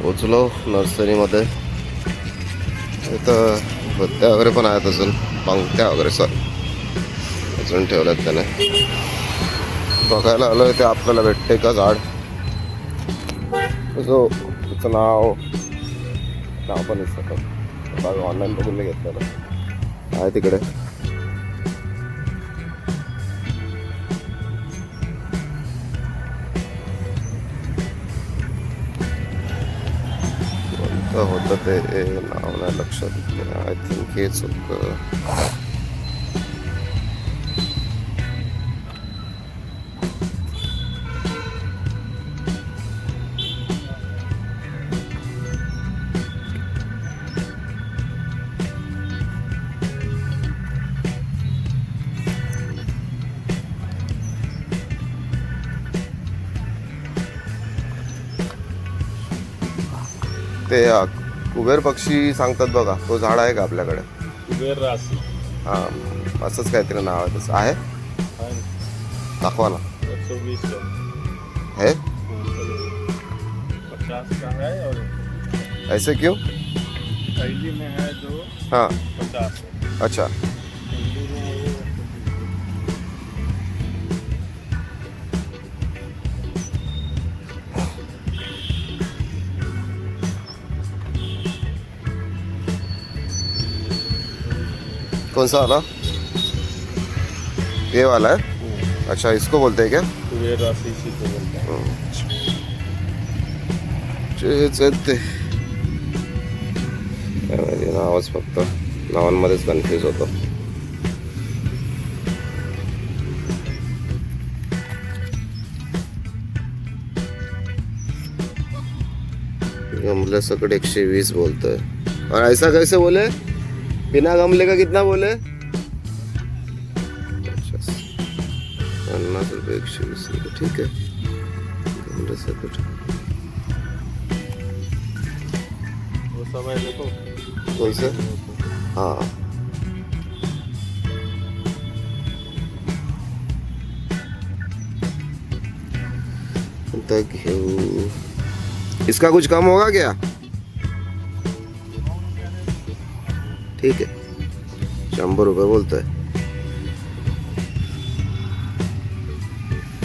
पोचलो नर्सरीमध्ये. इथं भत्त्या वगैरे पण आहेत, अजून पंक्त्या वगैरे अजून ठेवल्यात त्याने. बघायला आलोय ते आपल्याला भेटते का झाड. जो त्याचं नाव पण दिसतं, ऑनलाईन बघून मी घेतलेलं आहे तिकडे. होतं ते नाव नाही लक्षात. आय थिंक हेच होतं. ते कुबेर पक्षी सांगतात बघा, तो झाड आहे का आपल्याकडे? कुबेर राशी. हां, असंच काहीतरी नाव आहे. तसं आहे, दाखवा ना. 120 है 50 का है और ऐसे क्यों? कैली में है जो हाँ 50 है. अच्छा. कैली में है वो 120. कौन सा वाला? ये वाला है. अच्छा, इसको बोलते हैं क्या? कुबेर राशि इसी को बोलते हैं. ते नावच फक्त नावांमध्येच कन्फ्यूज होतो. गमले सकट 120 बोलते हैं. और ऐसा कैसे बोले? बिना गमले का कितना बोले? 50 रुपये 120 रुपये. ठीक है. गमले सकट वो सब है देखो. कौन से? हाँ, तक इसका कुछ कम होगा क्या? ठीक है, 100 रुपये बोलता है.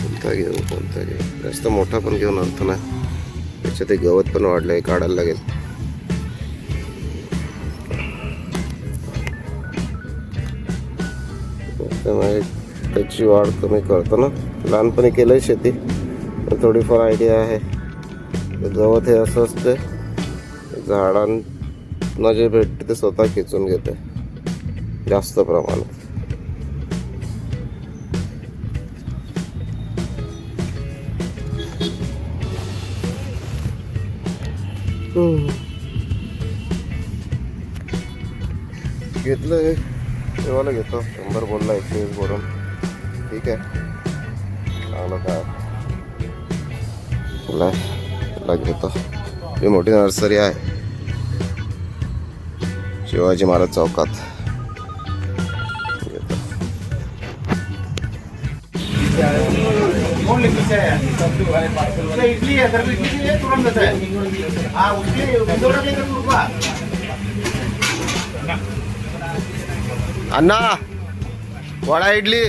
कोणता घेऊ? जास्त मोठा पण घेऊन अर्थ नाही. त्याच्यात ते गवत पण वाढलंय, काढायला लागेल. त्याची वाढ कमी करतो ना. लहानपणी केलंय शेती, थोडीफार आयडिया आहे. गवत हे असं असते, झाडांना जे भेटते ते स्वतः खेचून घेते जास्त प्रमाणात. घेतलंय तेव्हाला घेतो. 100 बोलला, 120 बोलून. ठीक आहे, चांगलं काय तुला घेतो. ही मोठी नर्सरी आहे शिवाजी महाराज चौकात. अण्णा वडा इडली.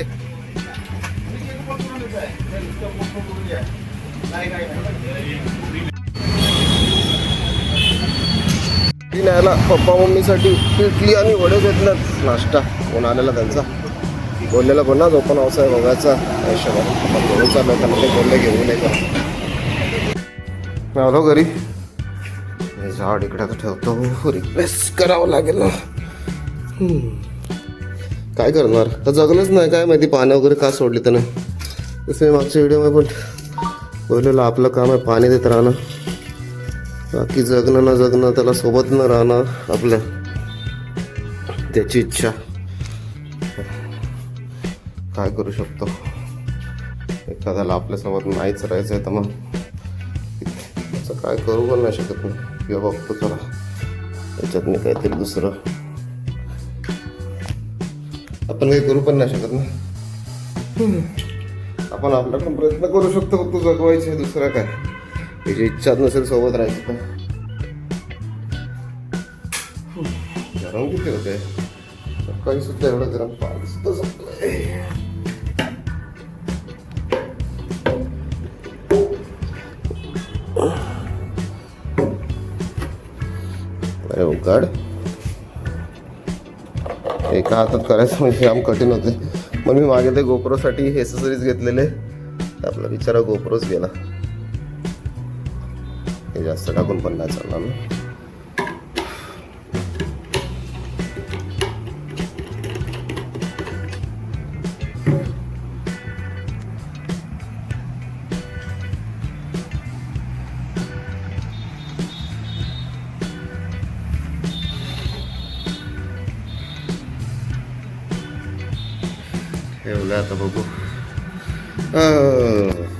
न्यायला पप्पा मम्मीसाठी इडली आणि वडे घेतल्यात. नाश्ता कोण आलेला त्यांचा, बोललेला पण ना ओपन हाऊस आहे बघायचा हिशोबाने. घेऊन चाललं त्यांना, ते बोलले घेऊन नाही का. मी आलो घरी. हे झाड इकडे आता ठेवतो. रिक्वेस्ट करावं लागेल ना. काय करणार तर जगलंच नाही. काय माहिती पाणी वगैरे का सोडली त्याने. तसं मागच्या व्हिडिओमध्ये पण बोललेलं आपलं काम आहे पाणी देत राहणं, बाकी जगणं न जगणं त्याला सोबत न राहणं आपल्या, त्याची इच्छा. काय करू शकतो, एखाद्याला आपल्यासोबत नाहीच राहायचं आहे तर मग असं काय करू पण नाही शकत नाही. किंवा बघतो चला त्याच्यात मी काहीतरी दुसरं आपण काही करू पण नाही शकत ना. आपण आपल्याकडून प्रयत्न करू शकतो फक्त जगवायचे, दुसरं काय. त्याची इच्छाच नसेल सोबत राहायची तर गरम किती होते सकाळी सुद्धा एवढं गरम पाणी सुद्धा संपलंय. अरे उघड एका हातात करायचं म्हणजे काम कठीण होते. मग मी मागे ते गोप्रोसाठी एसेसरीज घेतलेले तर आपला बिचारा गोप्रोच गेला. हे जास्त टाकून पण नाही चालणार ना. ठेवलं आता बघू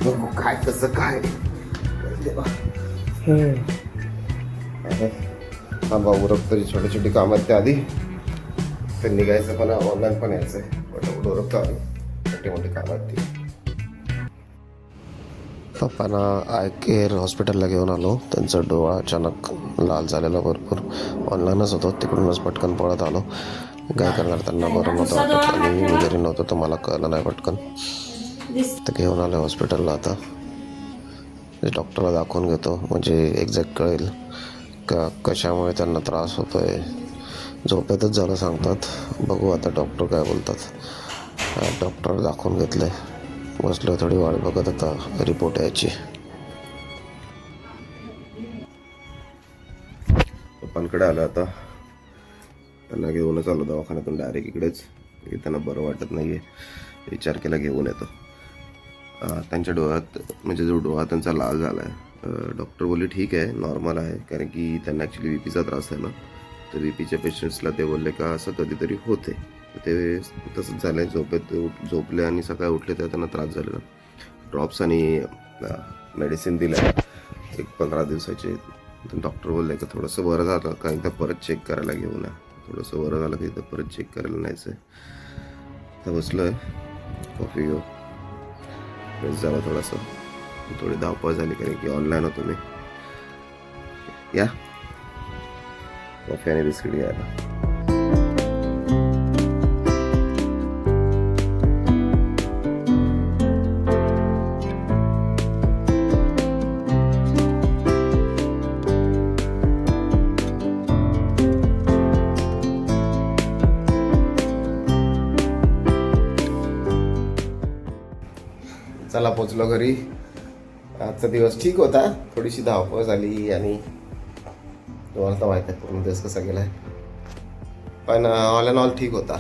बघू काय कसं काय हा भाऊ तरी छोटी छोटी कामं आहेत त्या आधी ते निघायचं पण ऑनलाईन पण यायचं आहे ओरखता मोठी मोठी कामं आहेत ती. पप्पांना आय केअर हॉस्पिटलला घेऊन आलो. त्यांचा डोळा अचानक लाल झालेला भरपूर. ऑनलाईनच होतो तिकडूनच पटकन पळत आलो. काय करणार त्यांना बरं नव्हतं वाटत आणि मी घरी नव्हतं तर मला कळलं नाही पटकन. तर घेऊन आलं हॉस्पिटलला. आता डॉक्टरला दाखवून घेतो म्हणजे एक्झॅक्ट कळेल का कशामुळे त्यांना त्रास होतो आहे. झोपेतच झालं सांगतात. बघू आता डॉक्टर काय बोलतात. डॉक्टर दाखवून घेतलं आहे. बसलो थोडी वाट बघत आता रिपोर्ट यायची. पप्पांकडे आलं आता. त्यांना घेऊनच आलो दवाखान्यातून डायरेक्ट इकडेच. त्यांना बरं वाटत नाही आहे. विचार केला घेऊन येतो. त्यांच्या डोळ्यात म्हणजे जो डोळा त्यांचा लाल झाला आहे. डॉक्टर बोलले ठीक आहे नॉर्मल आहे कारण की त्यांना ॲक्च्युली बी पीचा त्रास आहे ना. तर बी पीच्या पेशंट्सला ते बोलले का असं कधीतरी होते. ते तसंच झालं आहे. झोपले आणि सकाळी उठले तर त्यांना त्रास झालेला. ड्रॉप्स आणि मेडिसिन दिल्या 15 दिवसाचे. डॉक्टर बोलले की थोडंसं बरं झालं का एकदा परत चेक करायला घेऊन या. थोडंसं बरं झालं की एकदा परत चेक करायला न्यायचं आहे. तर बसलो आहे कॉफी घेऊ. फ्रेश झाला थोडंसं. थोडी धावपळ झाली कारण की ऑनलाईन होतो मी. या कॉफी आणि बिस्किट घ्यायला. चला पोचलो घरी. आजचा दिवस ठीक होता. थोडीशी धावपळ झाली आणि तुम्हाला तर माहीत आहे पूर्ण दिवस कसा गेला आहे. पण ऑल अँड ऑल ठीक होता.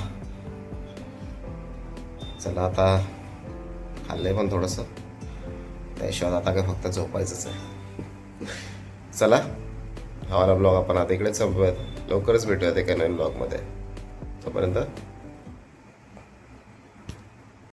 चला आता खाल्लंय पण थोडंसं. त्या हिशोबात आता काय फक्त झोपायचंच आहे. चला हा वाला ब्लॉग आपण आता इकडेच संपवूयात. लवकरच भेटूयात एका नवीन ब्लॉगमध्ये. तोपर्यंत